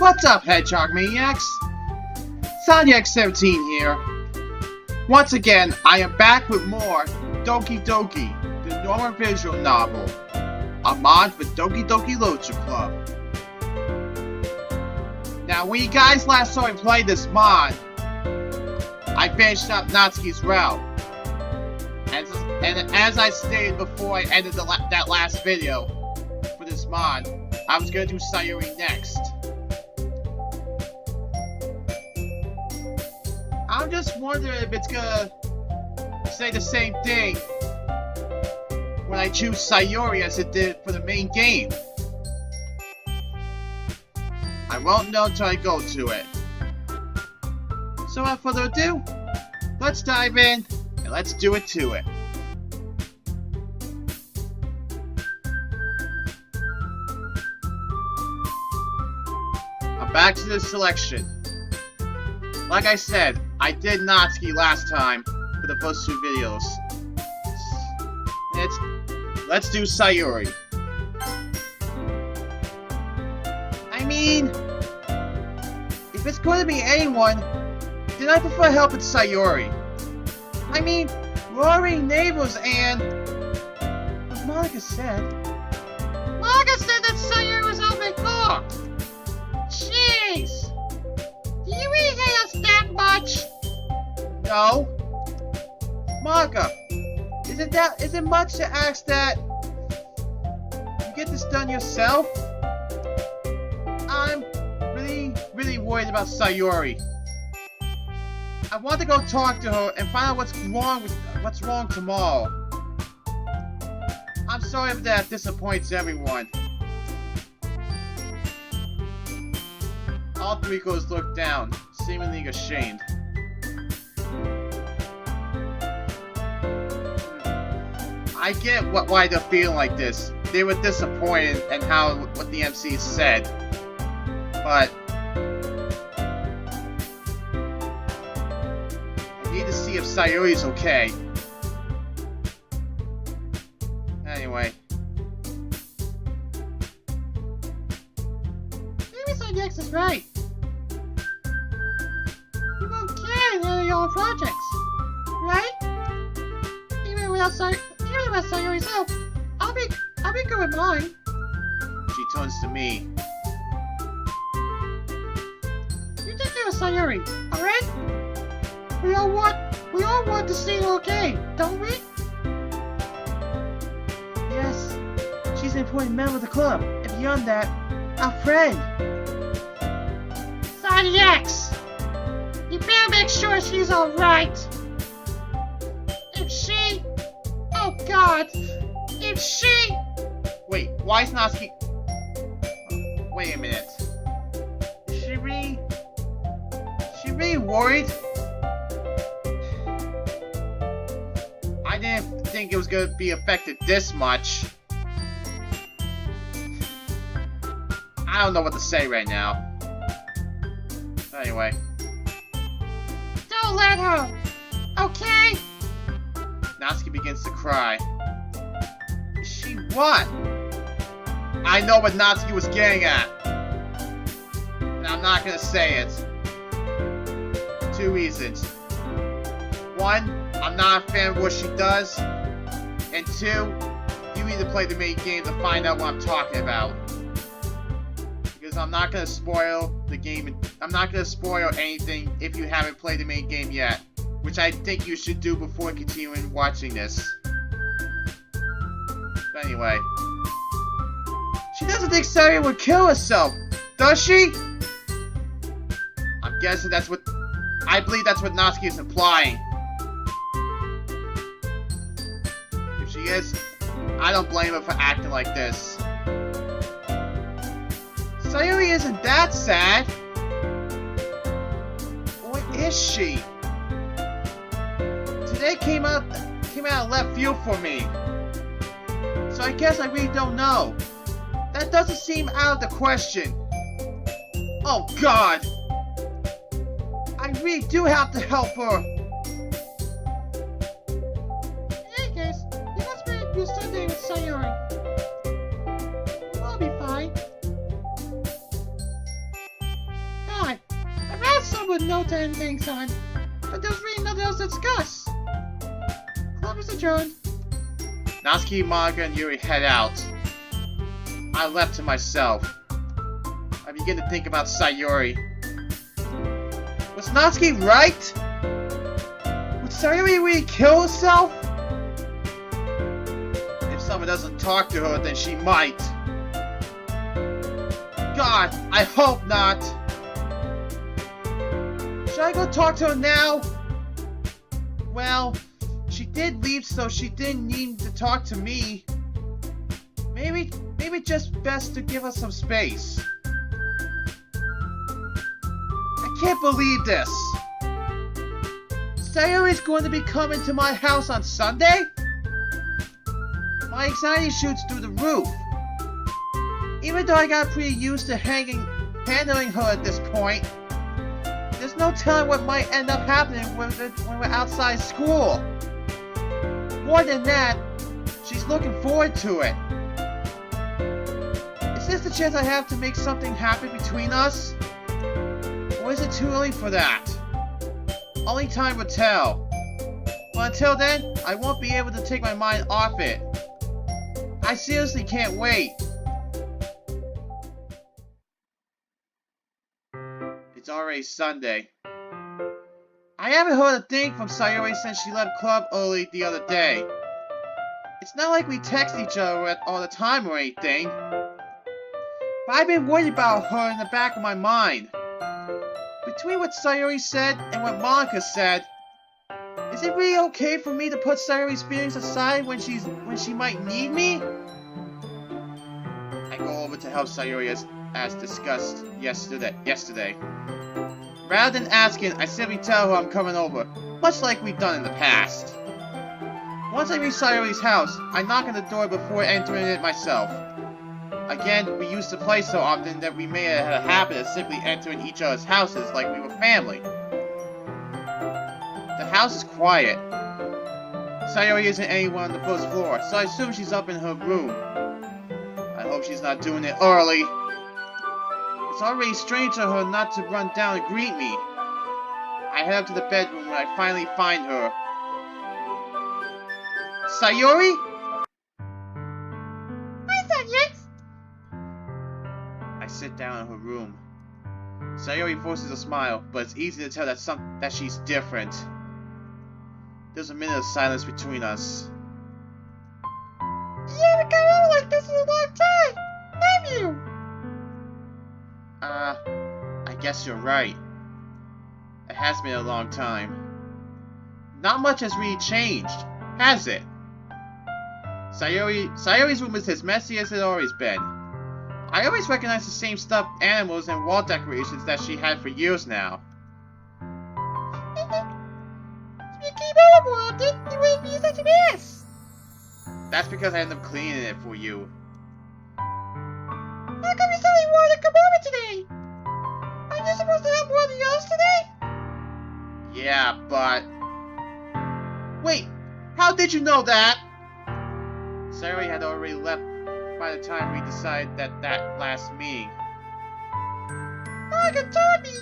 What's up, Hedgehog Maniacs? Sonic17 here. Once again, I am back with more Doki Doki, the Normal visual novel, a mod for Doki Doki Literature Club. Now, when you guys last saw me play this mod, I finished up Natsuki's route. And as I stated before I ended that last video for this mod, I was going to do Sayori next. I'm just wondering if it's gonna say the same thing when I choose Sayori as it did for the main game. I won't know until I go to it. So without further ado, let's dive in and let's do it to it. I'm back to the selection. Like I said, I did Natsuki last time for the first two videos. Let's do Sayori. I mean, if it's going to be anyone, then I prefer helping Sayori. I mean, we're already neighbors and... What Monika said... Monika said that Sayori was out my car! Jeez! Do you really hate us that much? No. Monika, is it much to ask that you get this done yourself? I'm really worried about Sayori. I want to go talk to her and find out what's wrong tomorrow. I'm sorry if that disappoints everyone. All three girls looked down, seemingly ashamed. I get why they're feeling like this. They were disappointed in what the MC said. But I need to see if Sayori's okay. Anyway. Maybe Sayori is right. You won't care in your own projects, right? Even without Sayori's help, I'll be good with mine. She turns to me. You take care of Sayori, alright? We all want to see her okay, don't we? Yes, she's an important member of the club, and beyond that, our friend. X, you better make sure she's alright. If she... Oh God! If she... Wait, why is Natsuki... Wait a minute. Is she really worried? I didn't think it was gonna be affected this much. I don't know what to say right now. Anyway. Don't let her! Okay? Natsuki begins to cry. She what? I know what Natsuki was getting at. And I'm not gonna say it. Two reasons. One, I'm not a fan of what she does. And two, you need to play the main game to find out what I'm talking about. Because I'm not gonna spoil the game. I'm not gonna spoil anything if you haven't played the main game yet. Which I think you should do before continuing watching this. But anyway. She doesn't think Sayori would kill herself, does she? I'm guessing that's what... I believe that's what Natsuki is implying. If she is, I don't blame her for acting like this. Sayori isn't that sad. Or is she? Today came out of left field for me. So I guess I really don't know. That doesn't seem out of the question. Oh God! I really do have to help her. In any case, you must be studying with Sayori. I'll be fine. put a note to end things on, but there's really nothing else to discuss. Club is adjourned. Natsuki, Monika, and Yuri head out. I left to myself. I begin to think about Sayori. Was Natsuki right? Would Sayori really kill herself? If someone doesn't talk to her, then she might. God, I hope not. Should I go talk to her now? Well, she did leave, so she didn't need to talk to me. Maybe just best to give us some space. I can't believe this. Sayori's going to be coming to my house on Sunday? My anxiety shoots through the roof. Even though I got pretty used to handling her at this point, there's no telling what might end up happening when we're outside school. More than that, she's looking forward to it. Is this the chance I have to make something happen between us? Or is it too early for that? Only time will tell. But until then, I won't be able to take my mind off it. I seriously can't wait. It's already Sunday. I haven't heard a thing from Sayori since she left club early the other day. It's not like we text each other all the time or anything. But I've been worried about her in the back of my mind. Between what Sayori said and what Monika said, is it really okay for me to put Sayori's feelings aside when she might need me? I go over to help Sayori as discussed yesterday. Rather than asking, I simply tell her I'm coming over, much like we've done in the past. Once I reach Sayori's house, I knock on the door before entering it myself. Again, we used to play so often that we may have had a habit of simply entering each other's houses like we were family. The house is quiet. Sayori isn't anywhere on the first floor, so I assume she's up in her room. I hope she's not doing it early. It's already strange of her not to run down and greet me. I head up to the bedroom when I finally find her. Sayori? I sit down in her room. Sayori forces a smile, but it's easy to tell that she's different. There's a minute of silence between us. You haven't come over like this in a long time, have you? I guess you're right. It has been a long time. Not much has really changed, has it? Sayori's room is as messy as it's always been. I always recognize the same stuffed animals and wall decorations that she had for years now. You came over, didn't you make me such a mess? That's because I ended up cleaning it for you. How come you suddenly wanted to come over today? Aren't you supposed to have more than yours today? Yeah, but... Wait, how did you know that? Sayori had already left by the time we decided that last meeting. Monika told me!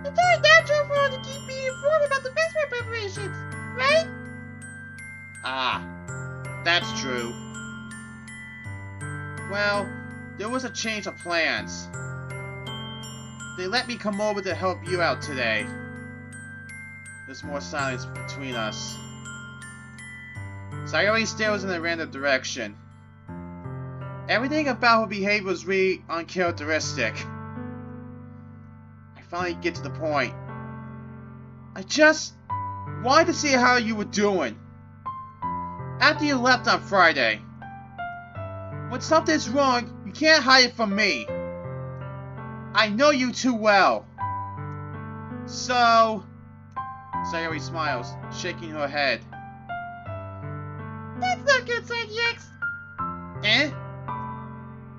It's only natural for her to keep me informed about the festival preparations, right? Ah, that's true. Well, there was a change of plans. They let me come over to help you out today. There's more silence between us. Sayori stares in a random direction. Everything about her behavior was really uncharacteristic. I finally get to the point. I just wanted to see how you were doing. After you left on Friday. When something's wrong, you can't hide it from me. I know you too well. So... Sayori smiles, shaking her head. That's not good, X. Eh?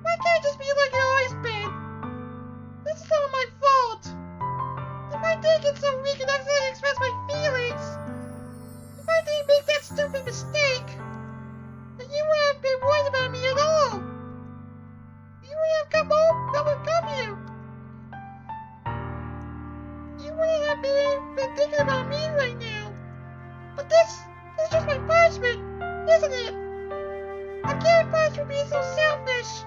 Why can't it just be like it always been? This is not my fault. If I didn't get so weak and accidentally express my feelings, if I didn't make that stupid mistake, then you wouldn't have been worried about me at all. You wouldn't have come here. It's just my punishment, isn't it? I'm getting punished for being so selfish.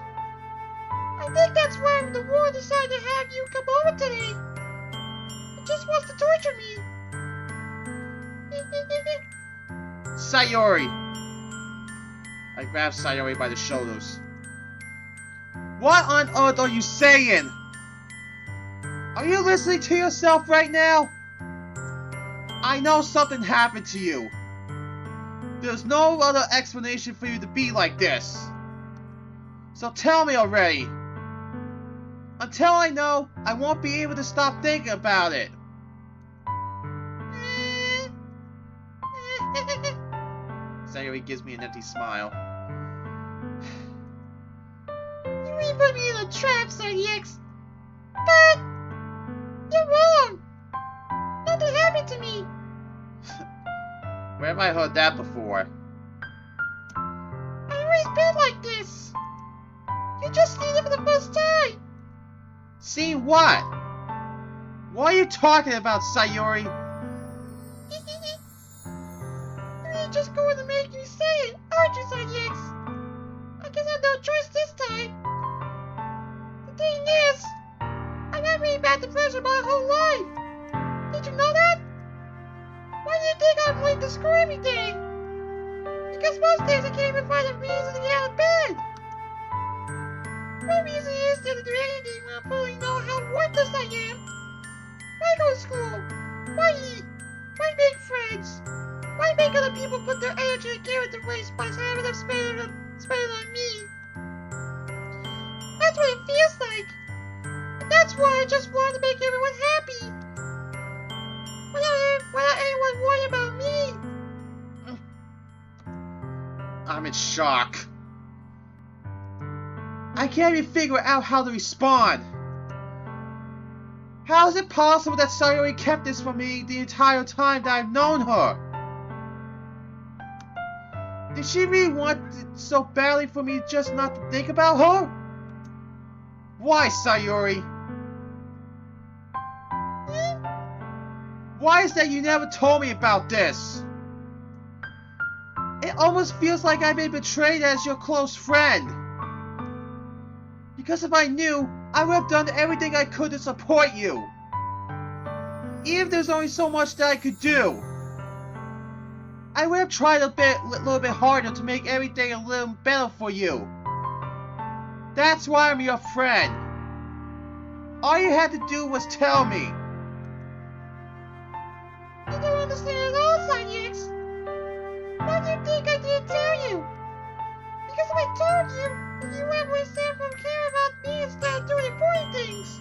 I think that's why the war decided to have you come over today. It just wants to torture me. Sayori! I grabbed Sayori by the shoulders. What on earth are you saying? Are you listening to yourself right now? I know something happened to you. There's no other explanation for you to be like this. So tell me already. Until I know, I won't be able to stop thinking about it. Sayori gives me an empty smile. You really put me in a trap, X. But you're wrong. Nothing happened to me. Where have I heard that before? I've always been like this. You just seen it for the first time. Seen what? What are you talking about, Sayori? You're just going to make me say it, aren't you, X? I guess I have no choice this time. The thing is, I've had really bad depression my whole life. Did you know that? Why do you think I'm late to school every day? Because most days I can't even find a reason to get out of bed. My reason is to do anything when I fully know how worthless I am. Why go to school? Why eat? Why make friends? Why make other people put their energy and care into waste by having them spend it on me? That's what it feels like. And that's why I just wanted to make everyone happy. Without anyone worrying about me. I'm in shock. I can't even figure out how to respond. How is it possible that Sayori kept this from me the entire time that I've known her? Did she really want it so badly for me just not to think about her? Why, Sayori? Why is that you never told me about this? It almost feels like I've been betrayed as your close friend. Because if I knew, I would have done everything I could to support you. Even if there's only so much that I could do. I would have tried a little bit harder to make everything a little better for you. That's why I'm your friend. All you had to do was tell me. I don't understand at all, X. Why do you think I didn't tell you? Because if I told you, then you would waste time from caring about me instead of doing important things.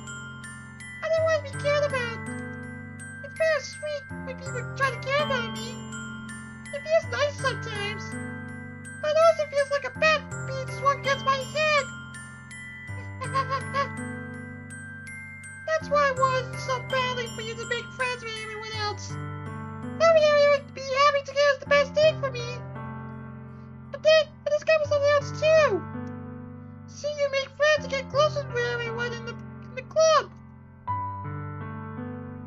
I don't want to be cared about. It's very sweet when people try to care about me. It feels nice sometimes, but it also feels like a bat being swung against my head. That's why I wanted so badly for you to make friends with everyone else. Having everyone be happy together is the best thing for me. But there's got to be something else too. See you make friends and get closer with everyone in the club.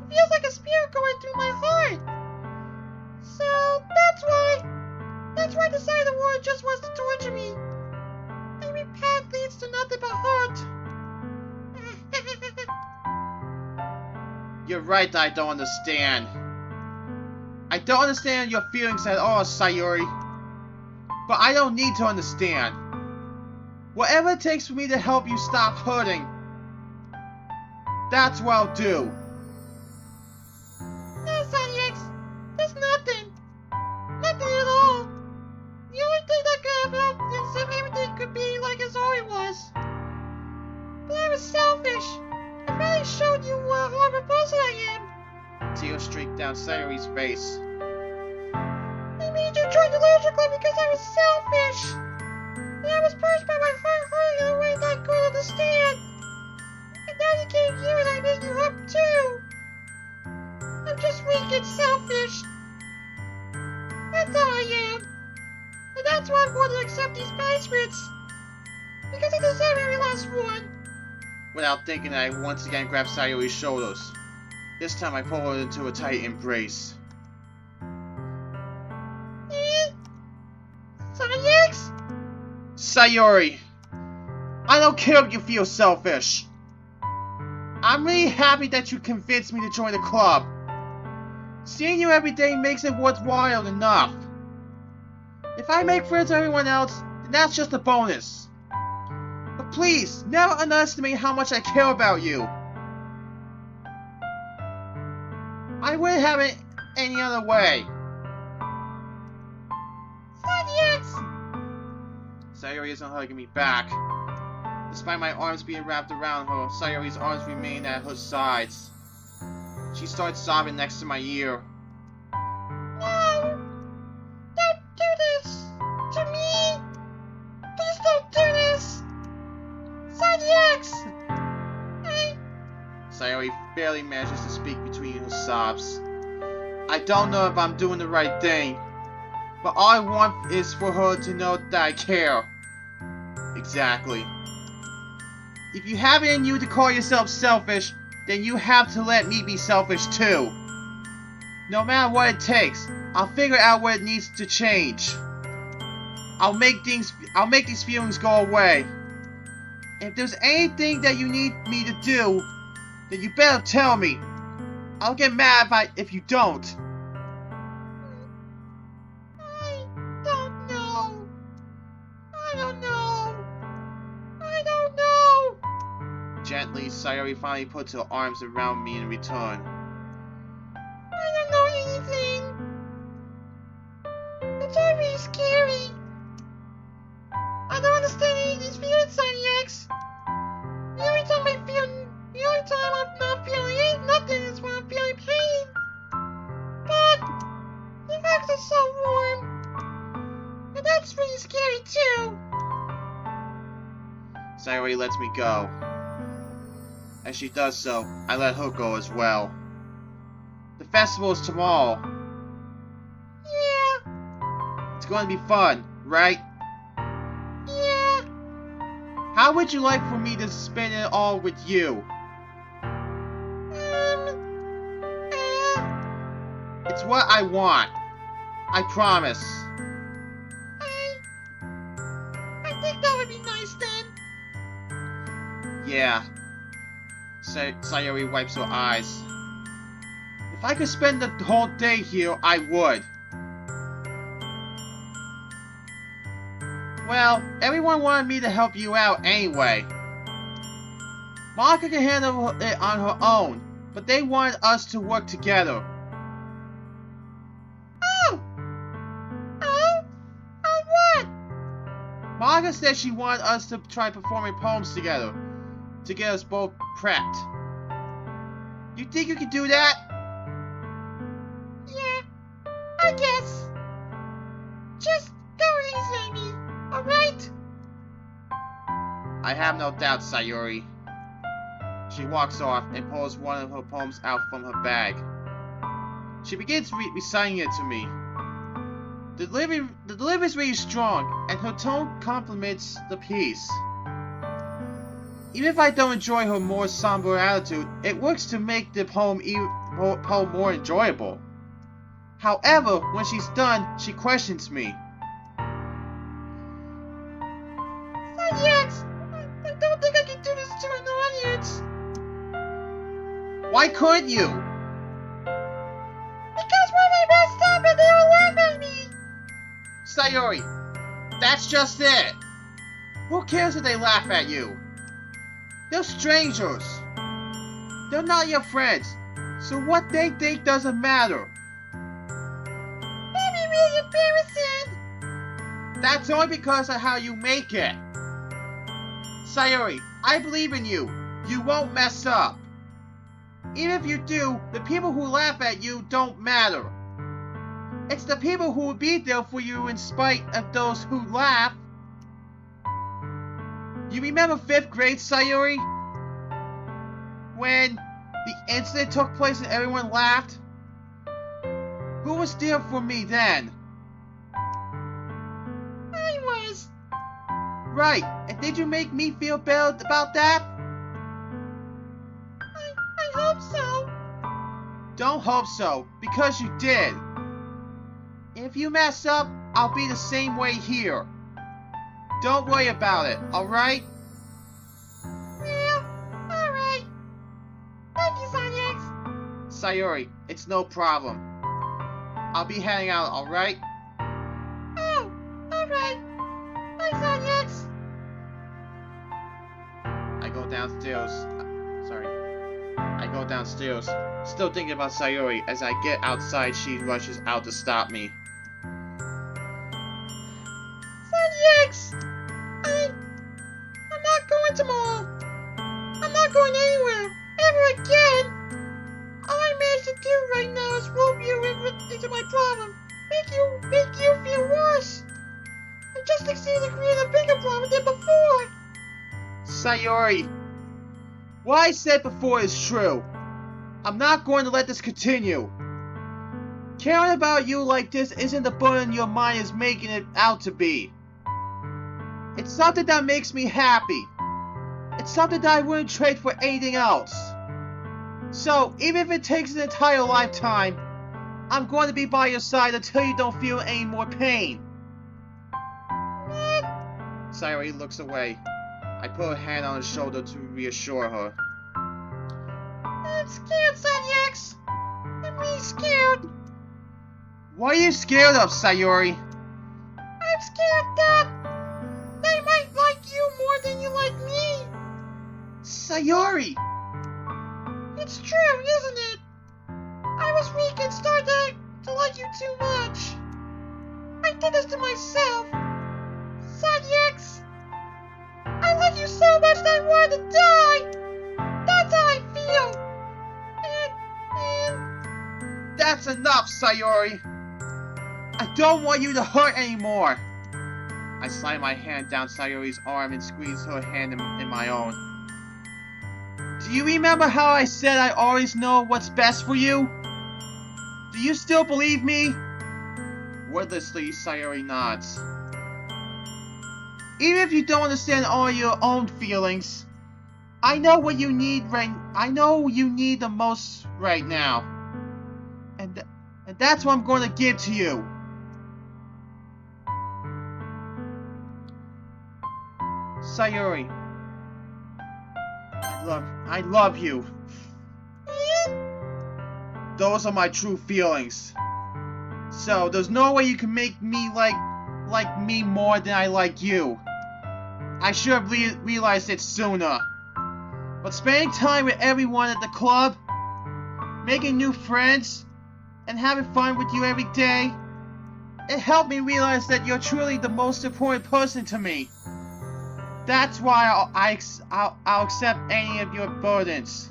It feels like a spirit going through my heart. So that's why I decided the world just wants to torture me. Every path leads to nothing but hurt. You're right that I don't understand. I don't understand your feelings at all, Sayori. But I don't need to understand. Whatever it takes for me to help you stop hurting, that's what I'll do. No, X, there's nothing. Nothing at all. The only thing that could have helped is if everything could be like as always was. But I was selfish. I finally showed you what a horrible person I am. Tears streaked down Sayori's face. I made you join the Leisure Club because I was selfish. And I was punished by my heart hurting in a way that I couldn't understand. And now you came here and I made you up too. I'm just weak and selfish. That's all I am. And that's why I'm going to accept these punishments. Because I deserve every last one. Without thinking, I once again grabbed Sayori's shoulders. This time I pulled her into a tight embrace. Sayori, I don't care if you feel selfish. I'm really happy that you convinced me to join the club. Seeing you every day makes it worthwhile enough. If I make friends with everyone else, then that's just a bonus. But please, never underestimate how much I care about you. I wouldn't have it any other way. Yes. Sayori isn't hugging me back. Despite my arms being wrapped around her, Sayori's arms remain at her sides. She starts sobbing next to my ear. No! Don't do this! To me! Please don't do this! X! Sayori barely manages to speak between her sobs. I don't know if I'm doing the right thing, but all I want is for her to know that I care. Exactly. If you have it in you to call yourself selfish, then you have to let me be selfish too. No matter what it takes, I'll figure out what it needs to change. I'll make these feelings go away. If there's anything that you need me to do, then you better tell me. I'll get mad if you don't. I don't know. I don't know. I don't know. Gently, Sayori finally puts her arms around me in return. I don't know anything. It's all really scary. I don't understand any of these feelings, X. The only time I'm not feeling nothing is when I'm feeling pain. But the legs are so warm. And that's really scary too. Sayori lets me go. As she does so, I let her go as well. The festival is tomorrow. Yeah. It's going to be fun, right? Yeah. How would you like for me to spend it all with you? It's what I want. I promise. I think that would be nice then. Yeah. Sayori wipes her eyes. If I could spend the whole day here, I would. Well, everyone wanted me to help you out anyway. Monika can handle it on her own, but they wanted us to work together. What? Monika said she wanted us to try performing poems together, to get us both prepped. You think you can do that? Yeah, I guess. Just go easy on me, alright? I have no doubt, Sayori. She walks off and pulls one of her poems out from her bag. She begins reciting it to me. The delivery is really strong, and her tone complements the piece. Even if I don't enjoy her more somber attitude, it works to make the poem more enjoyable. However, when she's done, she questions me. Yes, I don't think I can do this to an audience. Why couldn't you? Because when I messed up and they all laugh at me. Sayori, that's just it. Who cares if they laugh at you? They're strangers. They're not your friends, so what they think doesn't matter. That'd be really embarrassing. That's only because of how you make it. Sayori, I believe in you. You won't mess up. Even if you do, the people who laugh at you don't matter. It's the people who will be there for you in spite of those who laugh. You remember 5th grade, Sayori? When the incident took place and everyone laughed? Who was there for me then? I was. Right, and did you make me feel bad about that? I hope so. Don't hope so, because you did. If you mess up, I'll be the same way here. Don't worry about it, alright? Well, alright. Thank you, Son X. Sayori, it's no problem. I'll be heading out, alright? Oh, alright. Bye, Son X. I go downstairs. I go downstairs, still thinking about Sayori. As I get outside, she rushes out to stop me. Son X! I'm not going to mall. I'm not going anywhere. Ever again. All I manage to do right now is rope you into my problem. Make you feel worse. I just succeeded to create a bigger problem than before. Sayori, what I said before is true. I'm not going to let this continue. Caring about you like this isn't the burden your mind is making it out to be. It's something that makes me happy. It's something that I wouldn't trade for anything else. So, even if it takes an entire lifetime, I'm going to be by your side until you don't feel any more pain. Sayori looks away. I put a hand on her shoulder to reassure her. I'm scared, Son X. I'm really scared. What are you scared of, Sayori? I'm scared that they might like you more than you like me. Sayori! It's true, isn't it? I was weak and started to like you too much. I did this to myself. Son X, I love you so much that I wanted to die. That's how I feel. And That's enough, Sayori! I don't want you to hurt anymore! I slide my hand down Sayori's arm and squeeze her hand in my own. Do you remember how I said I always know what's best for you? Do you still believe me? Wordlessly, Sayori nods. Even if you don't understand all your own feelings, I know what you need I know you need the most right now. And that's what I'm going to give to you. Sayori, I love you. Those are my true feelings. So there's no way you can make me like me more than I like you. I should have realized it sooner. But spending time with everyone at the club, making new friends, and having fun with you every day, it helped me realize that you're truly the most important person to me. That's why I'll accept any of your burdens.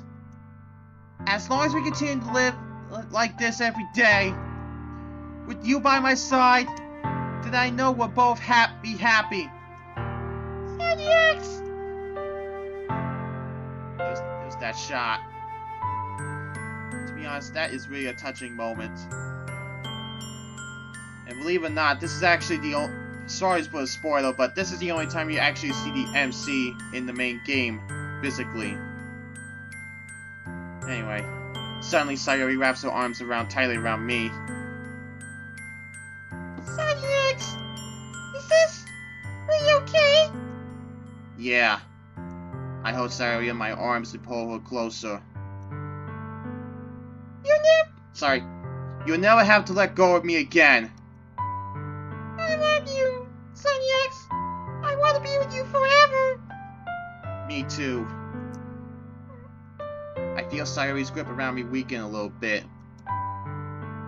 As long as we continue to live like this every day, with you by my side, then I know we'll both be happy. Son X. There's that shot. To be honest, that is really a touching moment. And believe it or not, this is actually the only... Sorry for the spoiler, but this is the only time you actually see the MC in the main game, physically. Anyway, suddenly Sayori wraps her arms tightly around me. Son X, is this really okay? Yeah. I hold Sayori in my arms to pull her closer. You'll never have to let go of me again. I love you, Son X. I want to be with you forever. Me too. I feel Sayori's grip around me weaken a little bit.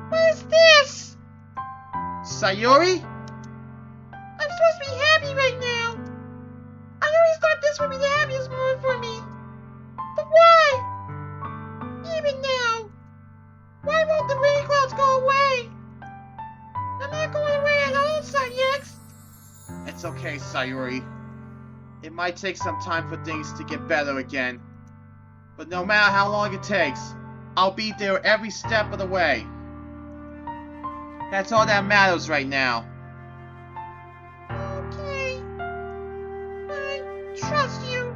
What is this? Sayori? I'm supposed to be happy right now. I always thought this would be the happiest moment for me. But why? Even now. Why won't the rain clouds go away? I'm not going away at all, Son X. It's okay, Sayori. It might take some time for things to get better again. But no matter how long it takes, I'll be there every step of the way. That's all that matters right now. Okay. I trust you.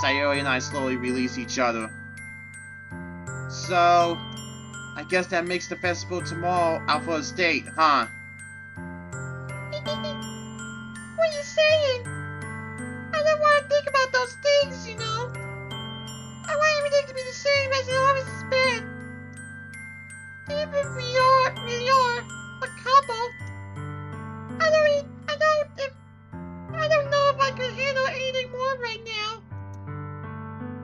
Sayori and I slowly release each other. So, I guess that makes the festival tomorrow out for a date, huh? just saying. I don't want to think about those things, you know. I want everything to be the same as it always has been. Even if we are a couple. I don't know if I could handle anything more right now.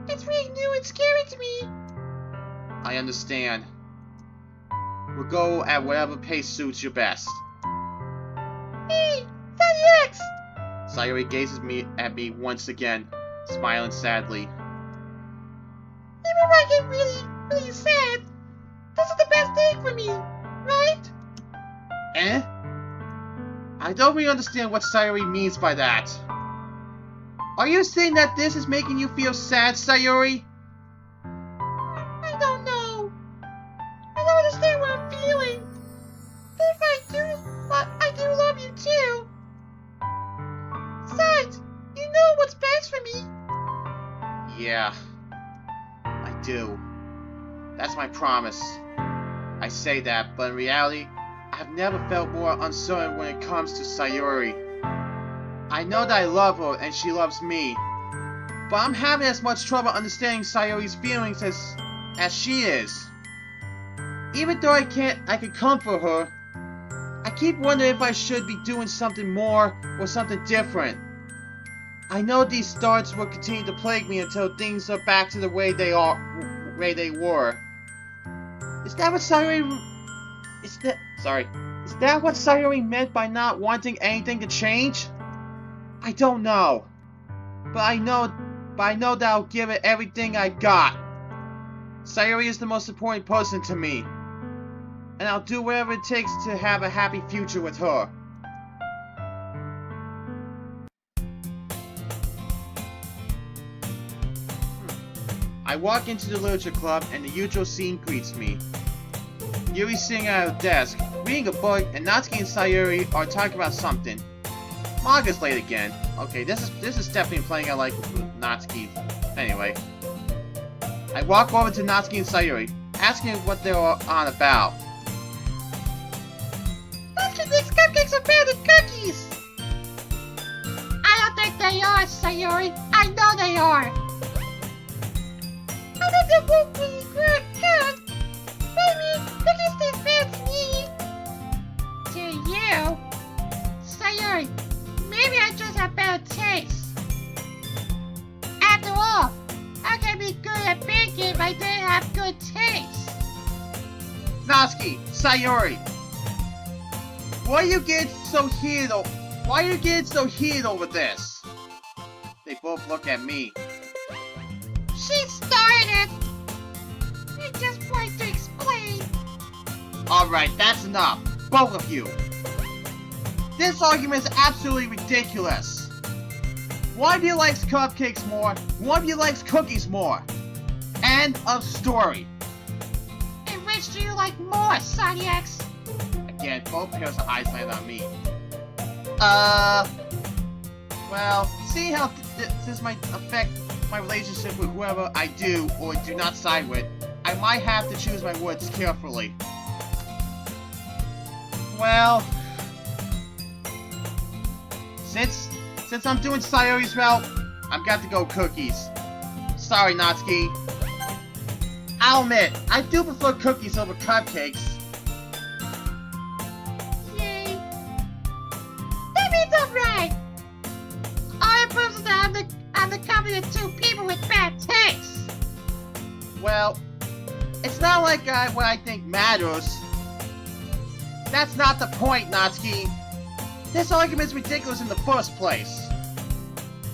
It's really new and scary to me. I understand. We'll go at whatever pace suits you best. Hey, Daddy X! Sayori gazes at me once again, smiling sadly. Even if I get really, really sad, this is the best thing for me, right? Eh? I don't really understand what Sayori means by that. Are you saying that this is making you feel sad, Sayori? I don't know. I don't understand what I'm feeling. But if I do love you too. Besides, you know what's best for me. Yeah, I do. That's my promise. I say that, but in reality, I've never felt more uncertain when it comes to Sayori. I know that I love her and she loves me, but I'm having as much trouble understanding Sayori's feelings as she is. Even though I can comfort her, I keep wondering if I should be doing something more or something different. I know these thoughts will continue to plague me until things are back to the way they were. Is that what Sayori meant by not wanting anything to change? I don't know. But I know that I'll give it everything I got. Sayori is the most important person to me. And I'll do whatever it takes to have a happy future with her. I walk into the literature club and the usual scene greets me. Yuri's sitting at her desk, reading a book, and Natsuki and Sayori are talking about something. Manga's late again. Okay, this is definitely playing out like with Natsuki. Anyway. I walk over to Natsuki and Sayori, asking what they're on about. Natsuki thinks cupcakes are better than cookies! I don't think they are, Sayori. I know they are. I think they're both really good. Baby, cookies taste bad to me. To you? Sayori, maybe I just have better taste. After all, I can be good at baking if I didn't have good taste. Natsuki, Sayori, why are you getting so heated over this? They both look at me. She started. I just wanted to explain. Alright, that's enough. Both of you. This argument is absolutely ridiculous. One of you likes cupcakes more, one of you likes cookies more. End of story. And which do you like more, Sonny X? Again, both pairs of eyes land on me. Well, seeing how this might affect my relationship with whoever I do or do not side with, I might have to choose my words carefully. Well, since I'm doing Sayori's route, I've got to go cookies. Sorry, Natsuki. I'll admit, I do prefer cookies over cupcakes. Yay. That means I'm right. I proves that I'm the company of two people with bad taste. Well, it's not like what I think matters. That's not the point, Natsuki. This argument is ridiculous in the first place.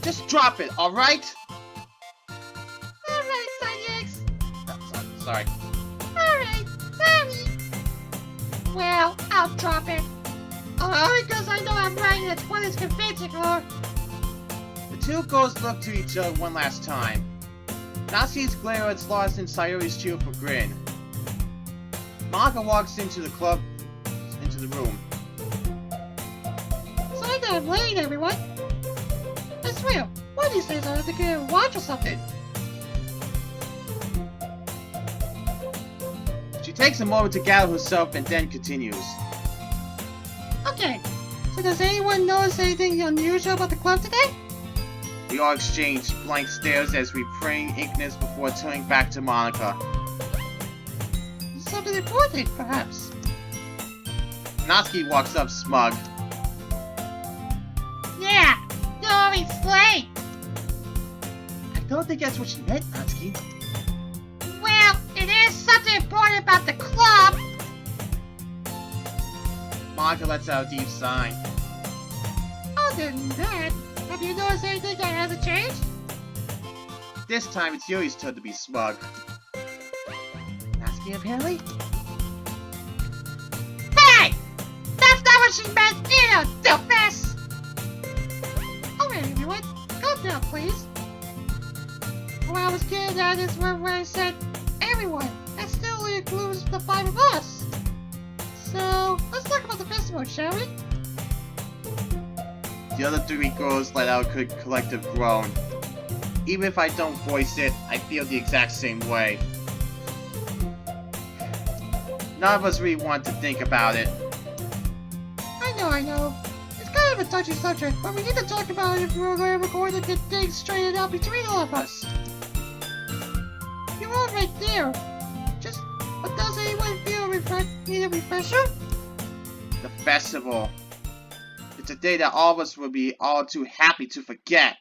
Just drop it, alright? Alright, Sonny X. Sorry. Alright, sorry. Well, I'll drop it. Only because I know I'm right and it's what is convincing her. The two girls look to each other one last time. Natsuki's glare is lost in Sayori's cheerful grin. Monika walks into the room. Sorry that I'm late, everyone. I swear, one of these days I have to get a watch or something. She takes a moment to gather herself and then continues. Okay, So does anyone notice anything unusual about the club today? We all exchange blank stares as we pray Ignis before turning back to Monika. Something important, perhaps. Natsuki walks up smug. Yeah, you're always late. I don't think that's what she meant, Natsuki. Well, it is something important about the club. Monika lets out a deep sigh. Other than that, have you noticed anything that hasn't changed? This time it's Yuri's turn to be smug. Natsuki, apparently? Hey! That's not what she meant either, doofus! Alright, everyone, calm down, please. What I was getting at is where I said everyone. That still includes the 5 of us. So, let's talk about the festival, shall we? The other 3 girls let out a collective groan. Even if I don't voice it, I feel the exact same way. None of us really want to think about it. I know. It's kind of a touchy subject, but we need to talk about it if we're ever going to get things straightened out between all of us. You're all right there. But does anyone feel need a refresher? The festival. It's a day that all of us will be all too happy to forget.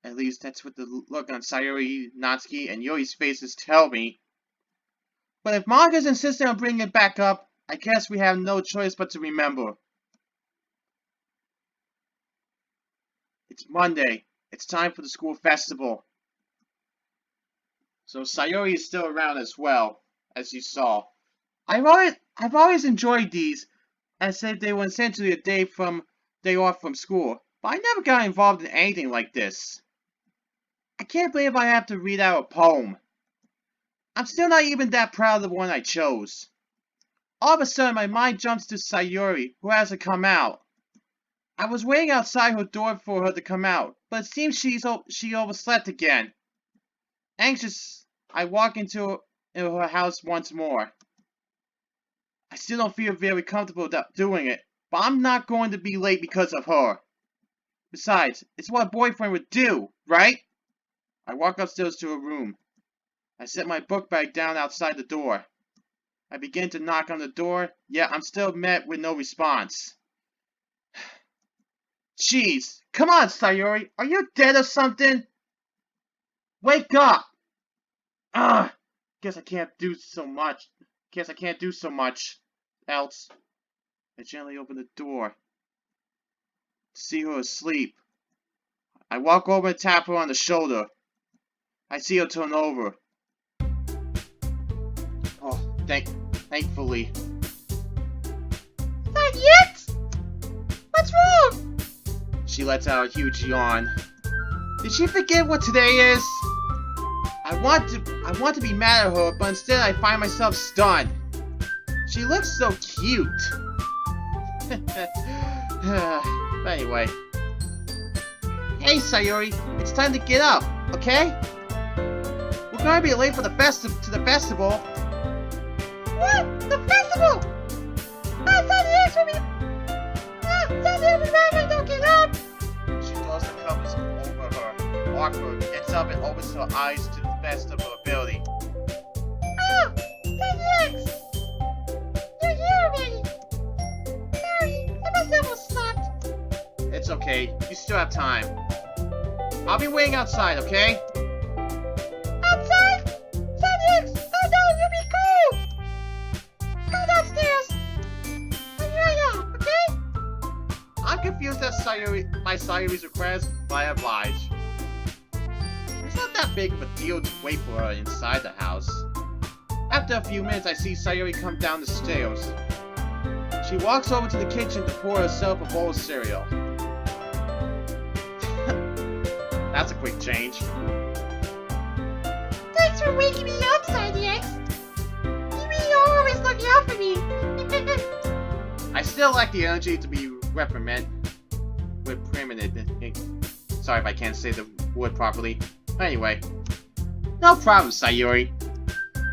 At least that's what the look on Sayori, Natsuki, and Yuri's faces tell me. But if Monika's insisting on bringing it back up, I guess we have no choice but to remember. It's Monday. It's time for the school festival. So Sayori is still around as well, as you saw. I've always enjoyed these, and said they were essentially a day off from school, but I never got involved in anything like this. I can't believe I have to read out a poem. I'm still not even that proud of the one I chose. All of a sudden, my mind jumps to Sayori, who hasn't come out. I was waiting outside her door for her to come out, but it seems she overslept again. Anxious, I walk into her house once more. I still don't feel very comfortable doing it, but I'm not going to be late because of her. Besides, it's what a boyfriend would do, right? I walk upstairs to her room. I set my book bag down outside the door. I begin to knock on the door, yet I'm still met with no response. Jeez, come on, Sayori, are you dead or something? Wake up! Ugh, guess I can't do so much else. I gently open the door to see her asleep. I walk over and tap her on the shoulder. I see her turn over. Oh, thankfully. Not yet? What's wrong? She lets out a huge yawn. Did she forget what today is? I want to be mad at her, but instead I find myself stunned. She looks so cute. But anyway. Hey Sayori, it's time to get up, okay? We're gonna be late for the festival. What? The festival? I thought the eggs would be... I don't get up. She throws the covers over her. Awkward, gets up and opens her eyes to the best of her ability. Oh, the eggs. You're here already. Sorry, I must have overslept. It's okay, you still have time. I'll be waiting outside, okay? Outside? Sonics! Oh no, you'll be cold! Go downstairs! I'm right now, okay? I'm confused at Sayori's request, but I oblige. It's not that big of a deal to wait for her inside the house. After a few minutes, I see Sayori come down the stairs. She walks over to the kitchen to pour herself a bowl of cereal. That's a quick change. Thanks for waking me up, Sonics! You really are always looking out for me! I still lack the energy to be reprimanded. Sorry if I can't say the word properly. Anyway, no problem, Sayori.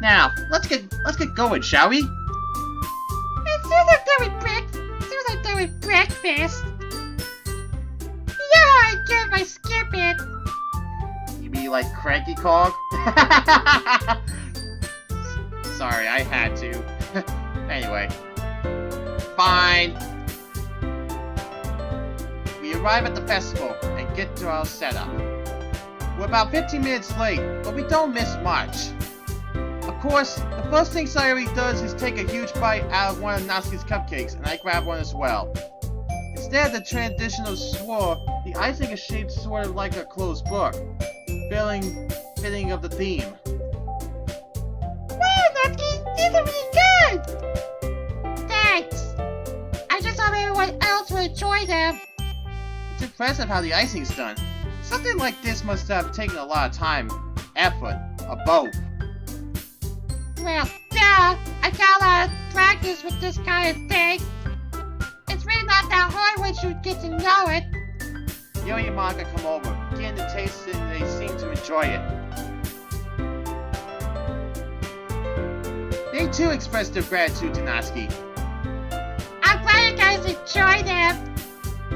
Now, let's get going, shall we? As soon as I'm done with fast. Yeah, I get my skip it. You mean like Cranky Kong? Sorry, I had to. Anyway. Fine. We arrive at the festival and get to our setup. We're about 15 minutes late, but we don't miss much. Of course, the first thing Sayori does is take a huge bite out of one of Natsuki's cupcakes, and I grab one as well. Instead of the traditional swirl, the icing is shaped sort of like a closed book, fitting of the theme. Wow, Natsuki, these are really good! Thanks. I just hope everyone else will enjoy them. It's impressive how the icing's done. Something like this must have taken a lot of time, effort, or both. Well, duh! I got a lot of practice with this kind of thing. It's really not that hard once you get to know it. Sayori and Monika come over, getting to taste it, and they seem to enjoy it. They too express their gratitude to Natsuki. I'm glad you guys enjoy them.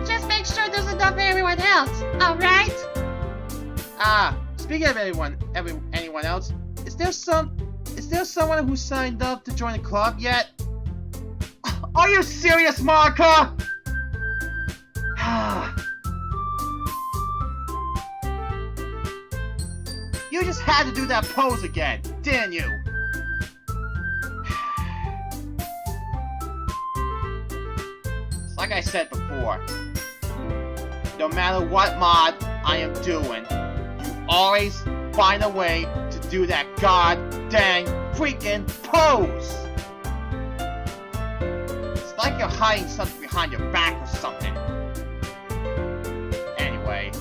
Just make sure there's enough for everyone else, alright? Speaking of anyone else, is there someone who signed up to join the club yet? Are you serious, Monika? You just had to do that pose again, didn't you? It's like I said before, no matter what mod I am doing, you always find a way to do that god dang freaking pose! It's like you're hiding something behind your back or something. Anyway.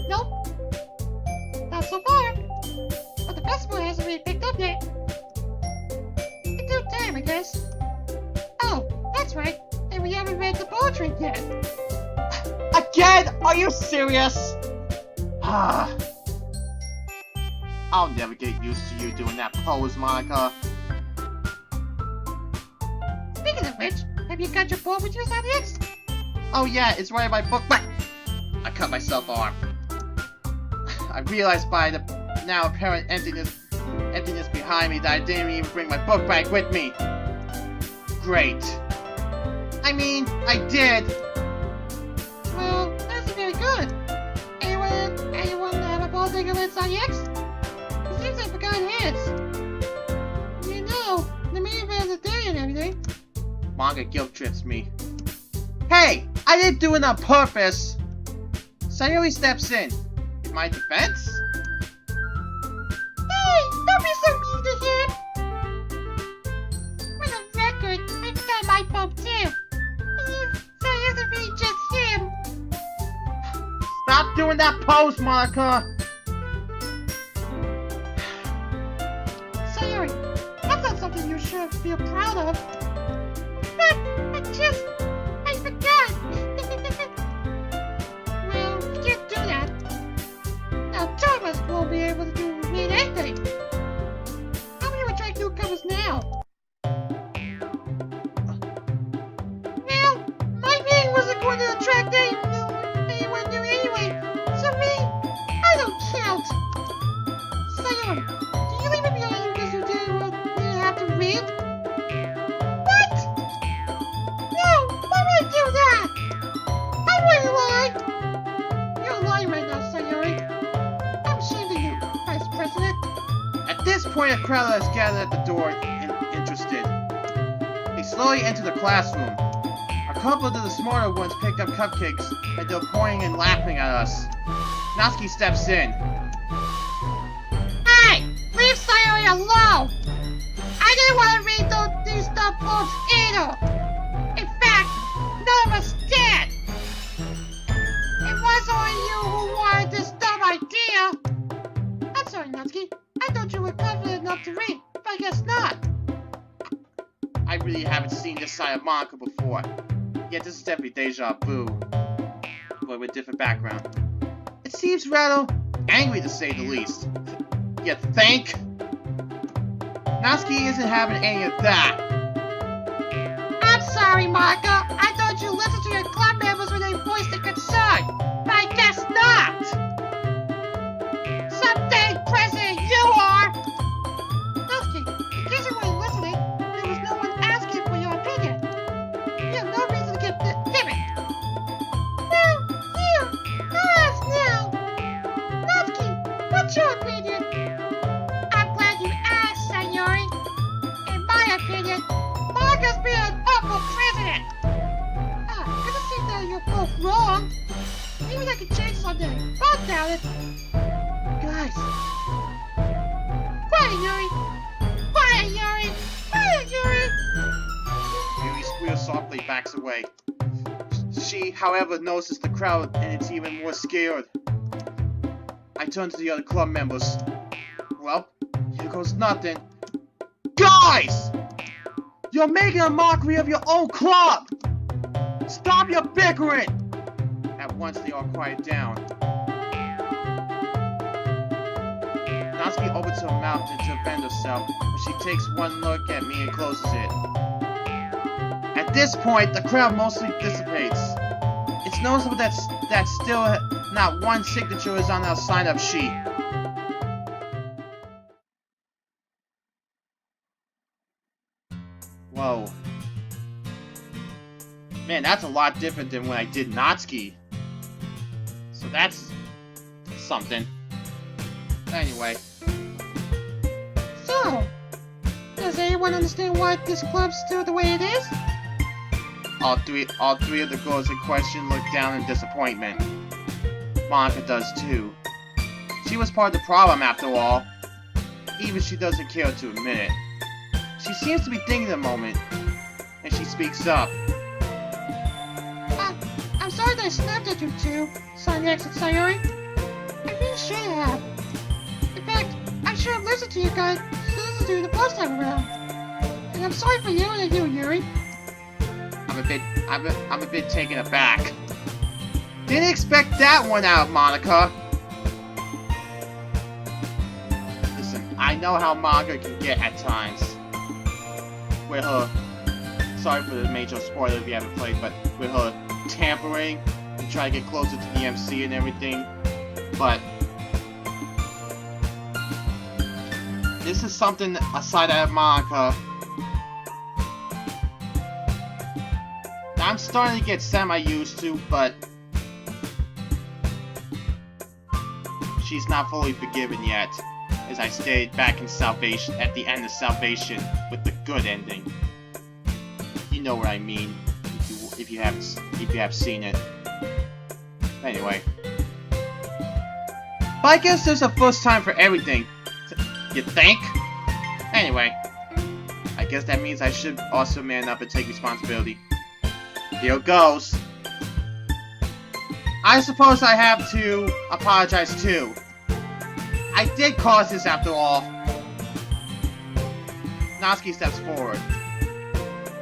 Nope. Not so far. But the festival hasn't really picked up yet. In due time, I guess. Oh, that's right. And we haven't read the poetry yet. Again? Are you serious? I'll never get used to you doing that pose, Monika. Speaking of which, have you got your board with you, X? Oh yeah, it's right in my book bag. I cut myself off. I realized by the now apparent emptiness behind me that I didn't even bring my book bag with me. Great. I mean, I did. Well, that's very good. Anyone have a ball digger with X? It seems I forgot his. You know, the main event of the day and everything. Monika guilt trips me. Hey! I didn't do it on purpose! Sayori steps in. In my defense? Hey! Don't be so mean to him! For the record, I've got my bump too. So it isn't really just him. Stop doing that pose, Monika! Sayori, that's not something you should feel proud of. But I forgot. Well, you can't do that. Now two of us won't be able to read anything. How many attract newcomers now? Well, my being wasn't going to attract anyone new anyway. So me, I don't count. Sayori, do you leave it behind you because you didn't have to read? What? No, why would I do that? I wouldn't lie. You're lying right now, Sayori. I'm ashamed of you, Vice President. At this point, a crowd has gathered at the door, interested. They slowly enter the classroom. A couple of the smarter ones pick up cupcakes, and they're pointing and laughing at us. Natsuki steps in. Hey! Leave Sayori alone! I didn't want to read these dumb poems either! In fact, none of us did! It was only you who wanted this dumb idea! I'm sorry, Natsuki. I thought you were confident enough to read, but I guess not. I really haven't seen this side of Monika before. Yet this is definitely deja vu, but with different background. It seems rather angry to say the least. You think? Natsuki isn't having any of that. I'm sorry, Monika. I thought would you listen to your club members when they voice their concern? But I guess not! Someday president you are! Doki, in case you weren't listening, there was no one asking for your opinion. You have no reason to get timid. Now, here, I'll ask now. Doki, what's your opinion? I'm glad you asked, Sayori. In my opinion, Monika's been an awful president. It doesn't seem that you're both wrong. Maybe I can change something. I'll doubt it. Guys. Quiet, Yuri. Quiet, Yuri. Quiet, Yuri. Yuri squeals softly, backs away. She, however, notices the crowd and is even more scared. I turn to the other club members. Well, here goes nothing. Guys! You're making a mockery of your own club! Stop your bickering! At once they all quiet down. Natsuki opens her mouth to defend herself, but she takes one look at me and closes it. At this point, the crowd mostly dissipates. It's noticeable that still not one signature is on our sign-up sheet. Whoa. Man, that's a lot different than when I did Natsuki. So that's something. Anyway. So, does anyone understand why this club's still the way it is? All three of the girls in question look down in disappointment. Monika does too. She was part of the problem after all. Even she doesn't care to admit it. She seems to be thinking a moment, and she speaks up. I'm sorry that I snapped at you two, X and Sayori. I really should have. In fact, I should have listened to you guys to the first time around. And I'm sorry for yelling at you, Yuri. I'm a bit taken aback. Didn't expect that one out of Monika. Listen, I know how Monika can get at times. With her, sorry for the major spoiler if you haven't played, but with her tampering and trying to get closer to the MC and everything. But this is something aside out of Monika. I'm starting to get semi-used to, but she's not fully forgiven yet, as I stayed back in Salvation at the end of Salvation with the good ending. You know what I mean, if you have seen it. Anyway, but I guess there's a first time for everything. You think? Anyway, I guess that means I should also man up and take responsibility. Here goes. I suppose I have to apologize too. I did cause this after all. Natsuki steps forward.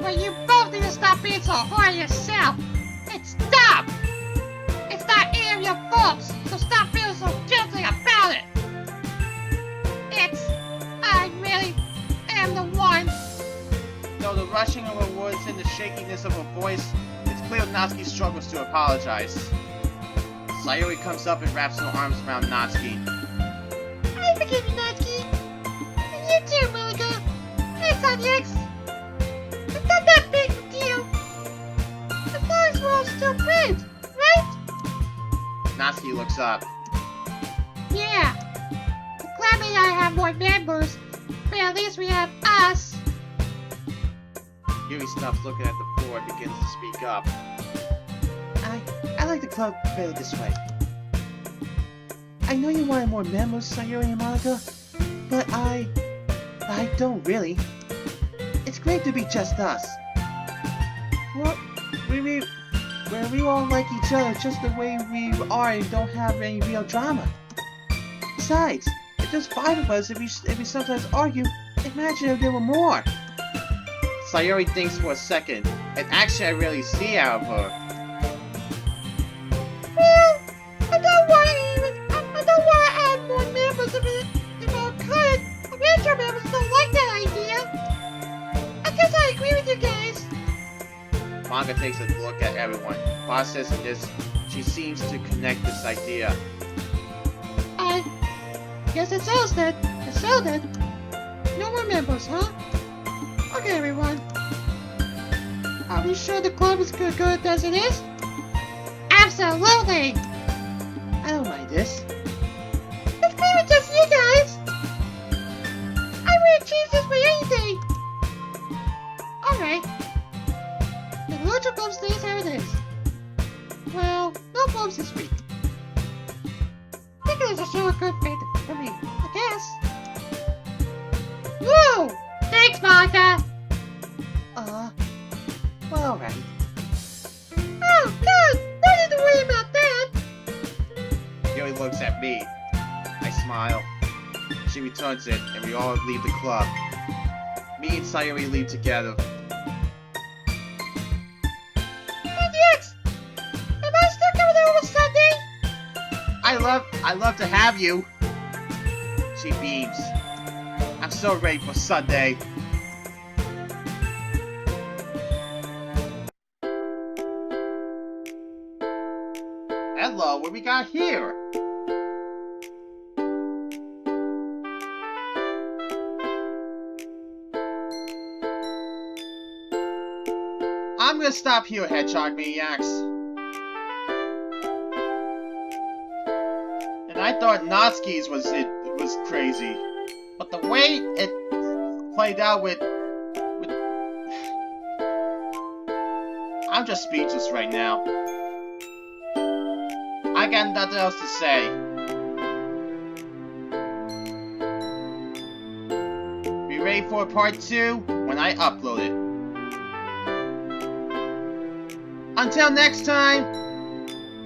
Well, you both need to stop being so hard on yourself. It's dumb. It's not any of your faults, so stop feeling so guilty about it. I really am the one. Though the rushing of her words and the shakiness of her voice, it's clear Natsuki struggles to apologize. Sayori comes up and wraps her arms around Natsuki. I forgive you, Natsuki. And you too, Monika. It's on X. It's not that big a deal. As long as we're all still friends, right? Natsuki looks up. Yeah. The club may not have more members, but at least we have us. Yuri stops looking at the floor and begins to speak up. I like the club better this way. I know you wanted more members, Sayori and Monika, but I don't really. It's great to be just us. Well, where we all like each other just the way we are and don't have any real drama. Besides, if there's 5 of us, if we sometimes argue, imagine if there were more. Sayori thinks for a second, and actually I rarely see out of her. Well, I don't want to add more members if I could. Retro members don't like that idea. I guess I agree with you guys. Monika takes a look at everyone. Processing this, she seems to connect this idea. I guess it sells that. It sold it. No more members, huh? Okay, everyone. Are we sure the club is good as it is? Absolutely! I don't mind this. It's clearly just you guys! I wouldn't change this for anything! Alright. The Lucha Club stays how it is. Well, no clubs this week. I think it is a show of good faith for me, I guess. Whoa! Thanks, Monika! Well, alright. Oh, good! Don't need to worry about that! Sayori looks at me. I smile. She returns it, and we all leave the club. Me and Sayori leave together. Hey, DX! Am I still coming over Sunday? I love to have you. She beams. I'm so ready for Sunday. Hello, what we got here? I'm gonna stop here, Hedgehog Maniacs. And I thought Natsuki's was crazy. But the way it played out with I'm just speechless right now. I got nothing else to say. Be ready for part 2 when I upload it. Until next time,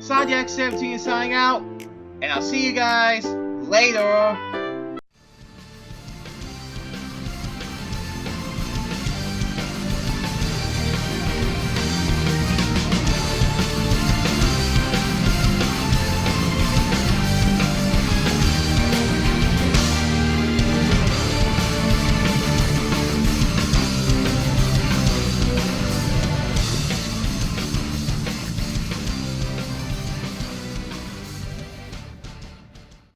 Sonic 17 signing out, and I'll see you guys later.